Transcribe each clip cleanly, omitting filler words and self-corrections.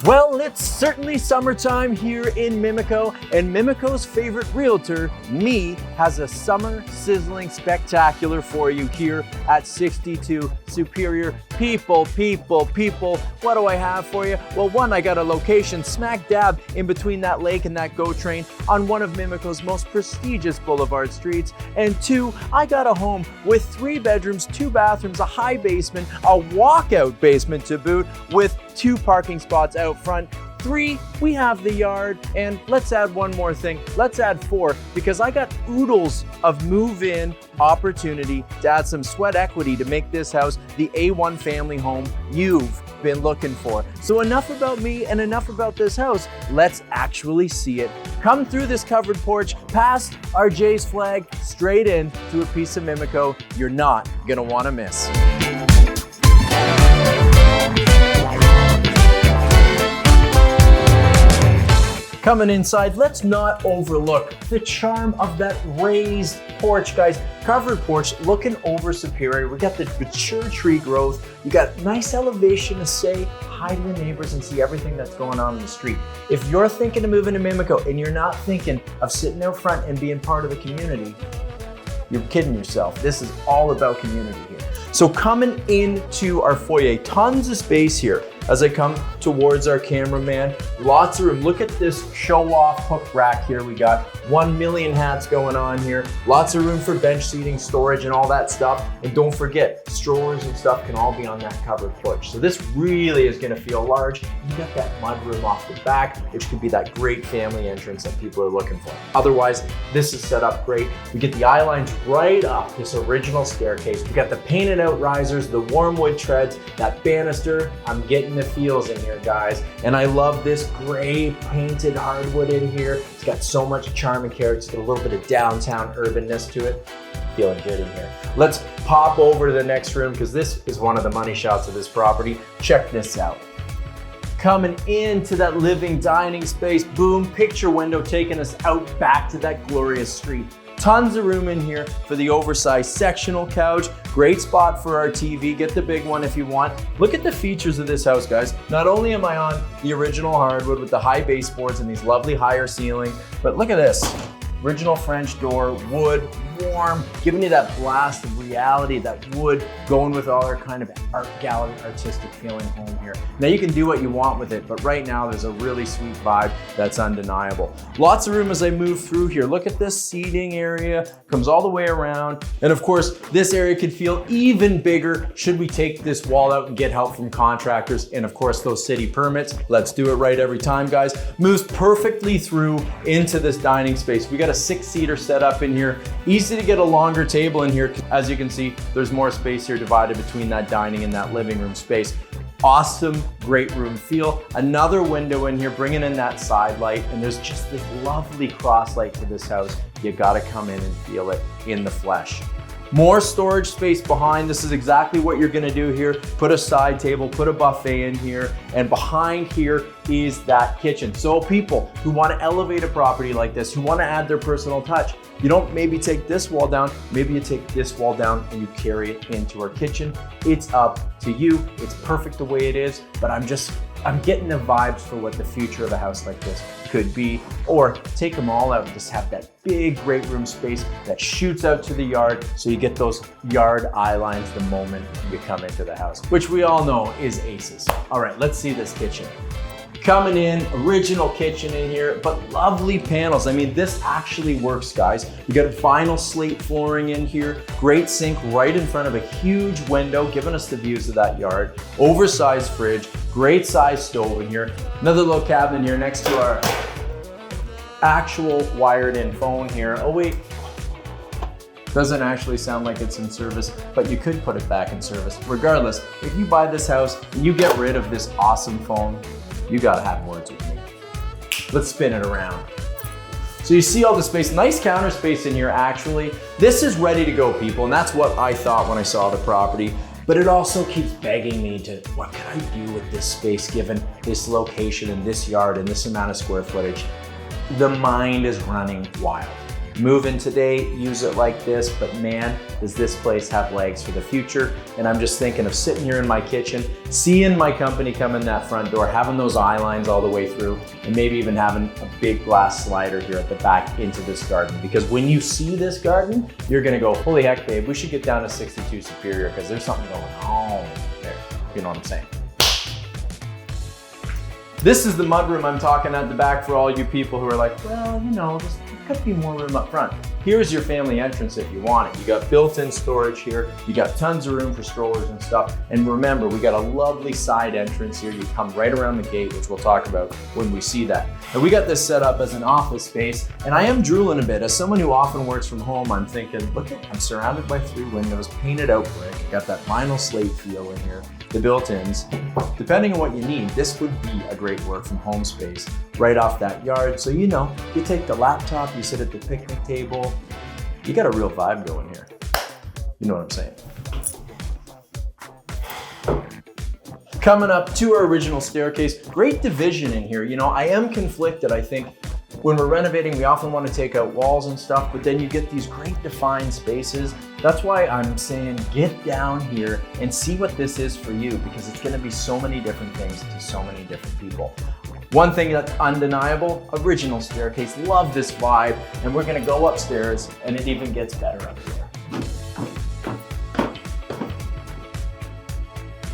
Well, it's certainly summertime here in Mimico, and Mimico's favorite realtor, me, has a summer sizzling spectacular for you here at 62 Superior. People, what do I have for you? Well, one, I got a location smack dab in between that lake and that GO train on one of Mimico's most prestigious boulevard streets. And two, I got a home with 3 bedrooms, 2 bathrooms, a high basement, a walkout basement to boot, with 2 parking spots out front. 3, we have the yard, and let's add one more thing. Let's add 4, because I got oodles of move-in opportunity to add some sweat equity to make this house the A1 family home you've been looking for. So enough about me and enough about this house. Let's actually see it. Come through this covered porch, past our Jay's flag, straight in to a piece of Mimico you're not gonna wanna miss. Coming inside, let's not overlook the charm of that raised porch, guys. Covered porch looking over Superior. We got the mature tree growth. You got nice elevation to say hi to the neighbors and see everything that's going on in the street. If you're thinking of moving to Mimico and you're not thinking of sitting out front and being part of the community, you're kidding yourself. This is all about community here. So coming into our foyer, tons of space here. As I come towards our cameraman, lots of room. Look at this show-off hook rack here. We got 1 million hats going on here. Lots of room for bench seating, storage, and all that stuff. And don't forget, strollers and stuff can all be on that covered porch. So this really is gonna feel large. You got that mud room off the back, which could be that great family entrance that people are looking for. Otherwise, this is set up great. We get the eye lines right up this original staircase. We got the painted out risers, the warm wood treads, that banister. I'm getting the feels in here, guys. And I love this gray painted hardwood in here. It's got so much charm and character. It's got a little bit of downtown urbanness to it. Feeling good in here. Let's pop over to the next room, because this is one of the money shots of this property. Check this out. Coming into that living dining space, boom, picture window taking us out back to that glorious street. Tons of room in here for the oversized sectional couch. Great spot for our TV. Get the big one if you want. Look at the features of this house, guys. Not only am I on the original hardwood with the high baseboards and these lovely higher ceilings, but look at this. Original French door, wood, warm, giving you that blast of reality, that wood going with all our kind of art gallery, artistic feeling home here. Now you can do what you want with it, but right now there's a really sweet vibe that's undeniable. Lots of room as I move through here. Look at this seating area, comes all the way around. And of course, this area could feel even bigger should we take this wall out and get help from contractors. And of course, those city permits. Let's do it right every time, guys. Moves perfectly through into this dining space. We got a 6-seater set up in here. Easy to get a longer table in here. As you can see, there's more space here divided between that dining and that living room space. Awesome, great room feel. Another window in here, bringing in that side light. And there's just this lovely cross light to this house. You gotta come in and feel it in the flesh. More storage space behind. This is exactly what you're gonna do here. Put a side table, put a buffet in here, and behind here is that kitchen. So people who wanna elevate a property like this, who wanna add their personal touch, you don't maybe take this wall down, maybe you take this wall down and you carry it into our kitchen. It's up to you. It's perfect the way it is, but I'm getting the vibes for what the future of a house like this could be. Or take them all out and just have that big great room space that shoots out to the yard, so you get those yard eye lines the moment you come into the house, which we all know is aces. All right, let's see this kitchen. Coming in, original kitchen in here, but lovely panels. I mean, this actually works, guys. You got vinyl slate flooring in here, great sink right in front of a huge window, giving us the views of that yard. Oversized fridge, great size stove in here. Another little cabinet here next to our actual wired in phone here. Oh wait, doesn't actually sound like it's in service, but you could put it back in service. Regardless, if you buy this house and you get rid of this awesome phone, you gotta have words with me. Let's spin it around. So you see all the space, nice counter space in here actually. This is ready to go, people, and that's what I thought when I saw the property. But it also keeps begging me to, what can I do with this space given this location and this yard and this amount of square footage? The mind is running wild. Move in today, use it like this, but man, does this place have legs for the future. And I'm just thinking of sitting here in my kitchen, seeing my company come in that front door, having those eye lines all the way through, and maybe even having a big glass slider here at the back into this garden. Because when you see this garden, you're gonna go, holy heck, babe, we should get down to 62 Superior because there's something going on there. You know what I'm saying? This is the mudroom I'm talking at the back for all you people who are like, well, you know, there could be more room up front. Here's your family entrance if you want it. You got built-in storage here. You got tons of room for strollers and stuff. And remember, we got a lovely side entrance here. You come right around the gate, which we'll talk about when we see that. And we got this set up as an office space. And I am drooling a bit. As someone who often works from home, I'm thinking, look at, I'm surrounded by 3 windows, painted out brick. Got that vinyl slate feel in here. The built-ins. Depending on what you need, this would be a great work from home space right off that yard. So you know, you take the laptop, you sit at the picnic table, you got a real vibe going here. You know what I'm saying? Coming up to our original staircase, great division in here. You know, I am conflicted. I think when we're renovating, we often want to take out walls and stuff, but then you get these great defined spaces. That's why I'm saying get down here and see what this is for you, because it's going to be so many different things to so many different people. One thing that's undeniable, original staircase, love this vibe, and we're going to go upstairs and it even gets better up here.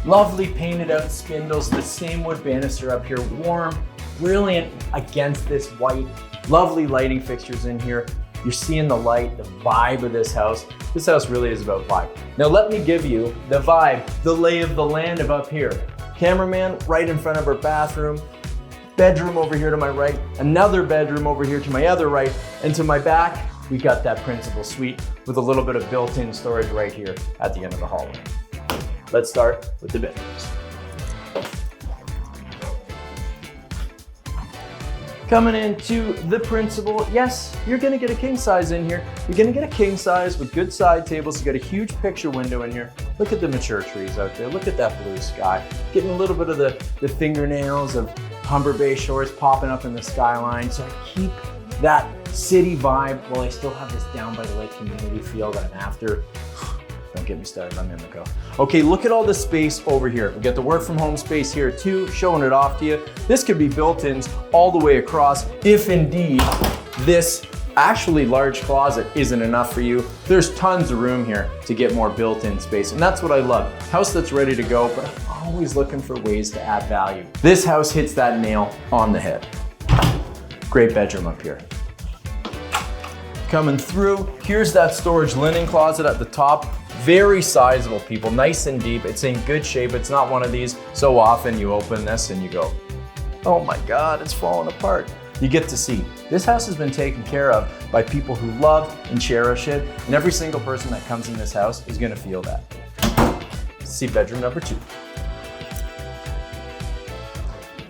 Lovely painted out spindles, the same wood banister up here, warm, brilliant against this white. Lovely lighting fixtures in here. You're seeing the light, the vibe of this house. This house really is about vibe. Now let me give you the vibe, the lay of the land of up here. Cameraman right in front of our bathroom. Bedroom over here to my right. Another bedroom over here to my other right. And to my back, we got that principal suite with a little bit of built-in storage right here at the end of the hallway. Let's start with the bedrooms. Coming into the principal, yes, you're gonna get a king size in here. You're gonna get a king size with good side tables. You got a huge picture window in here. Look at the mature trees out there. Look at that blue sky. Getting a little bit of the fingernails of Humber Bay Shores popping up in the skyline. So I keep that city vibe while I still have this down by the lake community feel that I'm after. Don't get me started on Mimico. Okay, look at all the space over here. We got the work from home space here too, showing it off to you. This could be built-ins all the way across if indeed this actually large closet isn't enough for you. There's tons of room here to get more built-in space, and that's what I love. House that's ready to go, but I'm always looking for ways to add value. This house hits that nail on the head. Great bedroom up here. Coming through, here's that storage linen closet at the top. Very sizable, people, nice and deep. It's in good shape. It's not one of these, so often you open this and you go, oh my God, it's falling apart. You get to see. This house has been taken care of by people who love and cherish it, and every single person that comes in this house is gonna feel that. See bedroom number 2.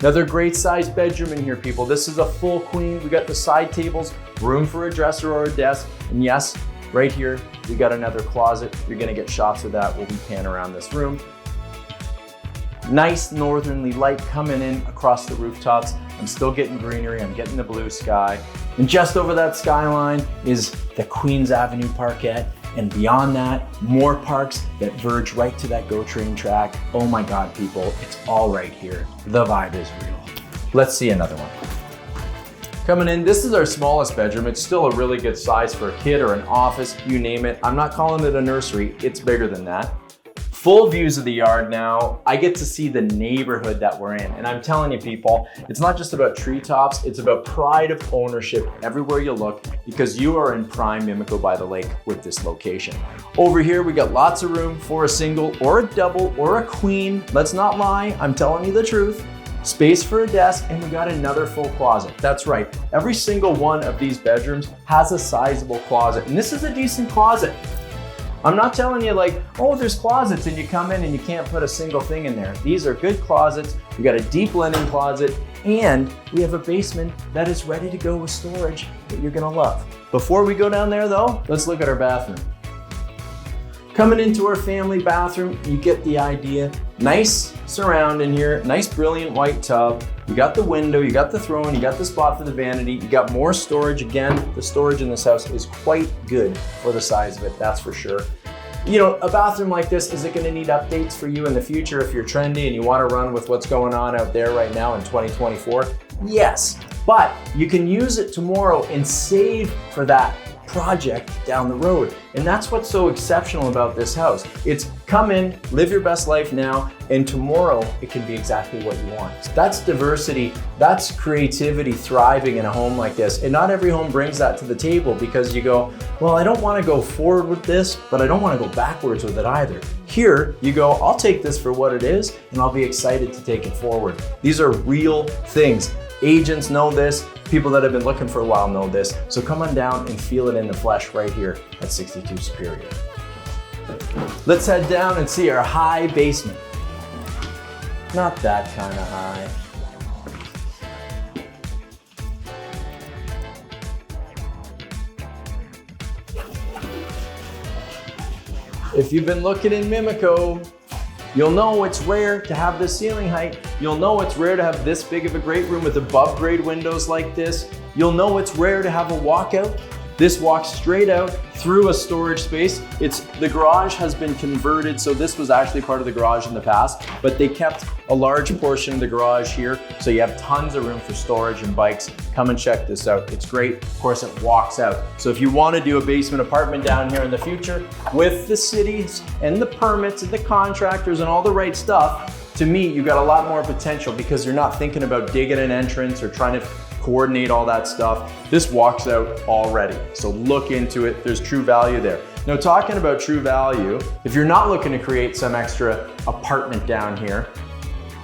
Another great sized bedroom in here, people. This is a full queen. We got the side tables, room for a dresser or a desk, and yes, right here, we got another closet. You're gonna get shots of that. We'll be panning around this room. Nice northerly light coming in across the rooftops. I'm still getting greenery, I'm getting the blue sky. And just over that skyline is the Queens Avenue Parkette. And beyond that, more parks that verge right to that GO train track. Oh my God, people, it's all right here. The vibe is real. Let's see another one. Coming in, this is our smallest bedroom. It's still a really good size for a kid or an office, you name it. I'm not calling it a nursery, it's bigger than that. Full views of the yard now. I get to see the neighborhood that we're in. And I'm telling you people, it's not just about treetops, it's about pride of ownership everywhere you look, because you are in prime Mimico by the lake with this location. Over here, we got lots of room for a single or a double or a queen. Let's not lie, I'm telling you the truth. Space for a desk, and we got another full closet. That's right, every single one of these bedrooms has a sizable closet, and this is a decent closet. I'm not telling you like, oh, there's closets and you come in and you can't put a single thing in there. These are good closets. We got a deep linen closet, and we have a basement that is ready to go with storage that you're gonna love. Before we go down there though, let's look at our bathroom. Coming into our family bathroom, you get the idea. Nice surround in here, nice brilliant white tub. You got the window, you got the throne, you got the spot for the vanity, you got more storage. Again, the storage in this house is quite good for the size of it, that's for sure. You know, a bathroom like this, is it gonna need updates for you in the future if you're trendy and you wanna run with what's going on out there right now in 2024? Yes, but you can use it tomorrow and save for that project down the road. And that's what's so exceptional about this house. It's come in, live your best life now, and tomorrow it can be exactly what you want. That's diversity, that's creativity thriving in a home like this. And not every home brings that to the table, because you go, well, I don't want to go forward with this, but I don't want to go backwards with it either. Here you go, I'll take this for what it is, and I'll be excited to take it forward. These are real things. Agents know this, people that have been looking for a while know this. So come on down and feel it in the flesh right here at 62 Superior. Let's head down and see our high basement. Not that kind of high. If you've been looking in Mimico, you'll know it's rare to have this ceiling height. You'll know it's rare to have this big of a great room with above grade windows like this. You'll know it's rare to have a walkout. This walks straight out through a storage space. The garage has been converted, so this was actually part of the garage in the past, but they kept a large portion of the garage here, so you have tons of room for storage and bikes. Come and check this out. It's great. Of course, it walks out. So if you want to do a basement apartment down here in the future with the cities and the permits and the contractors and all the right stuff, to me, you got a lot more potential, because you're not thinking about digging an entrance or trying to coordinate all that stuff. This walks out already. So look into it. There's true value there. Now, talking about true value, if you're not looking to create some extra apartment down here,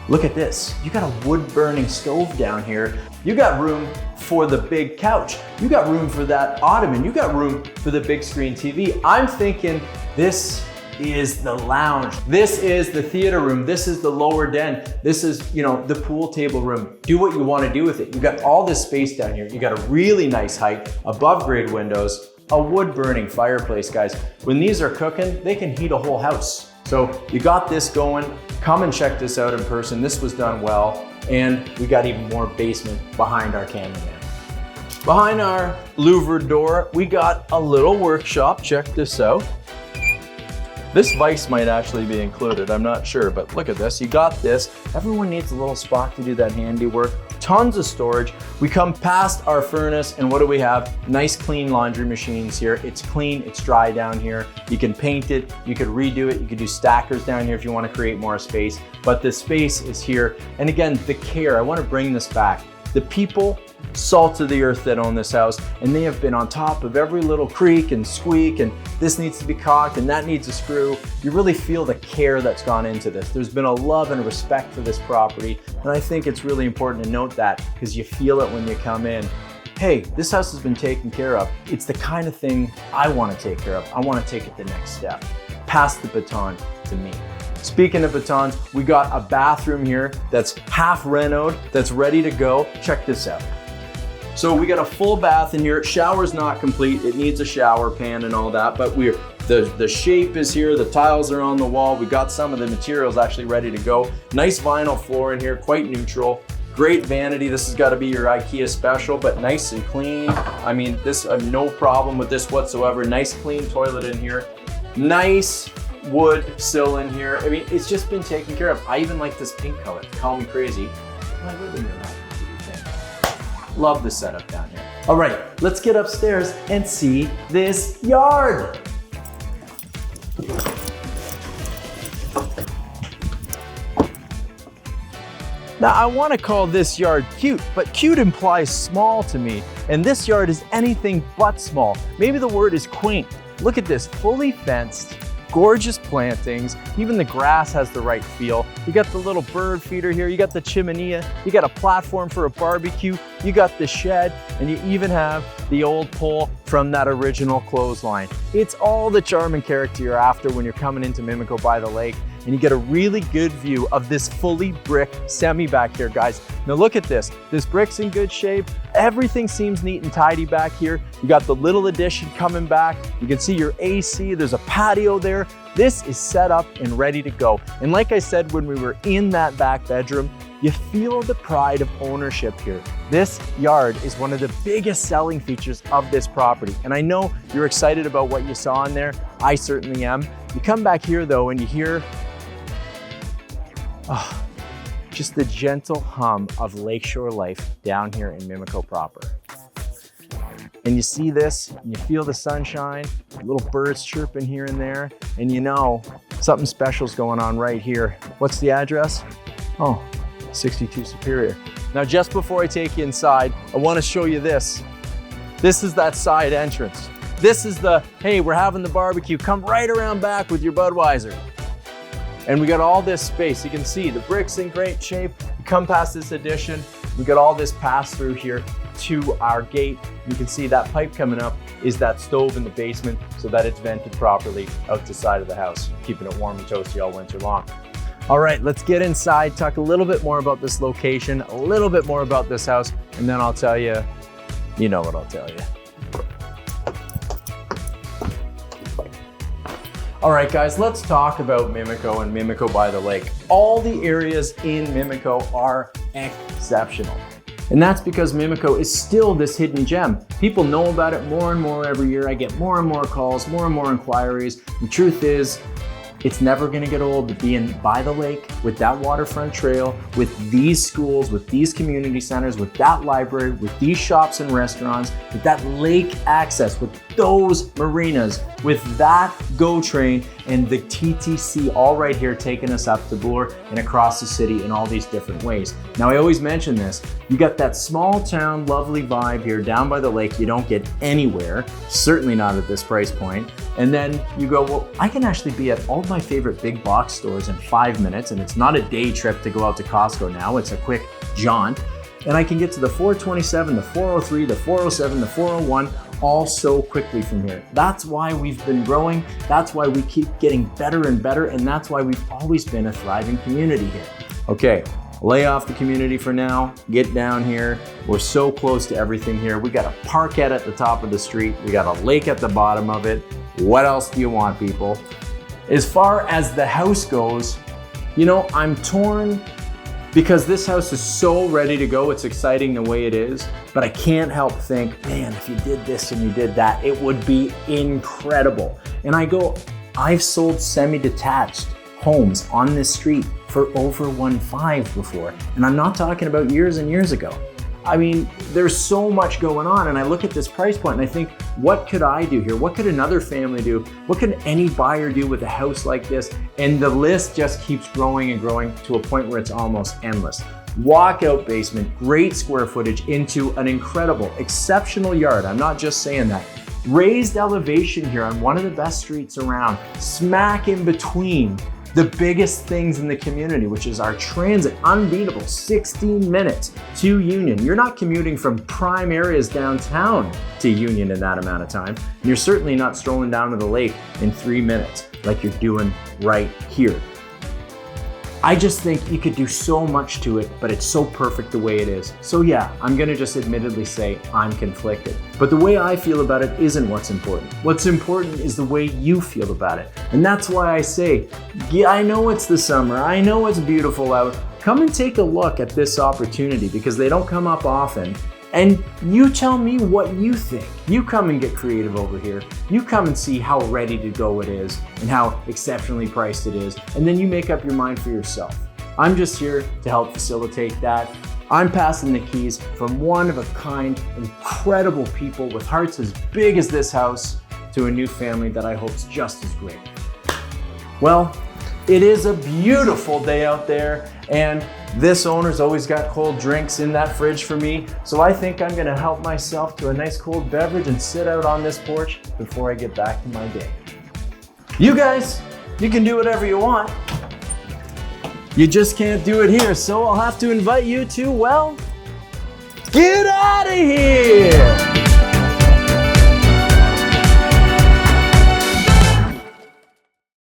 look at this. You got a wood burning stove down here. You got room for the big couch. You got room for that ottoman. You got room for the big screen TV. I'm thinking this is the lounge. This is the theater room. This is the lower den. This is, you know, the pool table room. Do what you want to do with it. You got all this space down here. You got a really nice height, above grade windows, a wood burning fireplace, guys. When these are cooking, they can heat a whole house. So you got this going. Come and check this out in person. This was done well. And we got even more basement behind our cameraman. Behind our louvered door, we got a little workshop. Check this out. This vise might actually be included, I'm not sure, but look at this, you got this. Everyone needs a little spot to do that handiwork. Tons of storage. We come past our furnace, and what do we have? Nice clean laundry machines here. It's clean, it's dry down here. You can paint it, you could redo it, you could do stackers down here if you want to create more space, but the space is here. And again, the care, I want to bring this back. The people, salt of the earth, that own this house, and they have been on top of every little creak and squeak, and this needs to be caulked and that needs a screw. You really feel the care that's gone into this. There's been a love and respect for this property, and I think it's really important to note that, because you feel it when you come in. Hey, this house has been taken care of. It's the kind of thing I want to take care of. I want to take it the next step. Pass the baton to me. Speaking of batons, we got a bathroom here that's half renoed, that's ready to go. Check this out. So we got a full bath in here. Shower's not complete. It needs a shower pan and all that, but the shape is here. The tiles are on the wall. We got some of the materials actually ready to go. Nice vinyl floor in here, quite neutral. Great vanity. This has got to be your IKEA special, but nice and clean. I mean, no problem with this whatsoever. Nice clean toilet in here. Nice wood sill in here. I mean, it's just been taken care of. I even like this pink color. Call me crazy. I live in your life. Love the setup down here. All right, let's get upstairs and see this yard. Now, I want to call this yard cute, but cute implies small to me, and this yard is anything but small. Maybe the word is quaint. Look at this, fully fenced, gorgeous plantings. Even the grass has the right feel. You got the little bird feeder here. You got the chimenea. You got a platform for a barbecue. You got the shed, and you even have the old pole from that original clothesline. It's all the charm and character you're after when you're coming into Mimico by the lake. and you get a really good view of this fully brick semi back here, guys. Now look at this. This brick's in good shape. Everything seems neat and tidy back here. You got the little addition coming back. You can see your AC. There's a patio there. This is set up and ready to go. And like I said, when we were in that back bedroom, you feel the pride of ownership here. This yard is one of the biggest selling features of this property. And I know you're excited about what you saw in there. I certainly am. You come back here though, and you hear just the gentle hum of lakeshore life down here in Mimico proper. And you see this, and you feel the sunshine, little birds chirping here and there, and you know something special's going on right here. What's the address? Oh, 62 Superior. Now, just before I take you inside, I want to show you this. This is that side entrance. This is the, hey, we're having the barbecue, come right around back with your Budweiser. And we got all this space. You can see the brick's in great shape. You come past this addition, we got all this pass through here to our gate. You can see that pipe coming up is that stove in the basement so that it's vented properly out the side of the house, keeping it warm and toasty all winter long. All right, let's get inside, talk a little bit more about this location, a little bit more about this house, and then I'll tell you, you know what I'll tell you. All right, guys, let's talk about Mimico and Mimico by the lake. All the areas in Mimico are exceptional. And that's because Mimico is still this hidden gem. People know about it more and more every year. I get more and more calls, more and more inquiries. The truth is, it's never gonna get old being by the lake with that waterfront trail, with these schools, with these community centers, with that library, with these shops and restaurants, with that lake access, with those marinas, with that GO train and the TTC all right here taking us up to Bloor and across the city in all these different ways. Now, I always mention this, you got that small town, lovely vibe here down by the lake you don't get anywhere, certainly not at this price point. And then you go, well, I can actually be at all my favorite big box stores in 5 minutes, and it's not a day trip to go out to Costco now, it's a quick jaunt. And I can get to the 427, the 403, the 407, the 401, all so quickly from here. That's why we've been growing, that's why we keep getting better and better, and that's why we've always been a thriving community here. Okay, lay off the community for now, get down here. We're so close to everything here. We got a parkette at the top of the street, we got a lake at the bottom of it. What else do you want, people? As far as the house goes, you know, I'm torn because this house is so ready to go. It's exciting the way it is, but I can't help think, man, if you did this and you did that, it would be incredible. And I go, I've sold semi-detached homes on this street for over 1.5 before. And I'm not talking about years and years ago. I mean, there's so much going on, and I look at this price point and I think, what could I do here? What could another family do? What could any buyer do with a house like this? And the list just keeps growing and growing to a point where it's almost endless. Walkout basement, great square footage into an incredible, exceptional yard. I'm not just saying that. Raised elevation here on one of the best streets around, smack in between the biggest things in the community, which is our transit, unbeatable, 16 minutes to Union. You're not commuting from prime areas downtown to Union in that amount of time. And you're certainly not strolling down to the lake in 3 minutes like you're doing right here. I just think you could do so much to it, but it's so perfect the way it is. So yeah, I'm gonna just admittedly say I'm conflicted. But the way I feel about it isn't what's important. What's important is the way you feel about it. And that's why I say, yeah, I know it's the summer, I know it's beautiful out. Come and take a look at this opportunity because they don't come up often. And you tell me what you think. You come and get creative over here. You come and see how ready to go it is and how exceptionally priced it is. And then you make up your mind for yourself. I'm just here to help facilitate that. I'm passing the keys from one of a kind, incredible people with hearts as big as this house to a new family that I hope is just as great. Well, it is a beautiful day out there, and this owner's always got cold drinks in that fridge for me, so I think I'm gonna help myself to a nice cold beverage and sit out on this porch before I get back to my day. You guys, you can do whatever you want. You just can't do it here, so I'll have to invite you to, well, get out of here!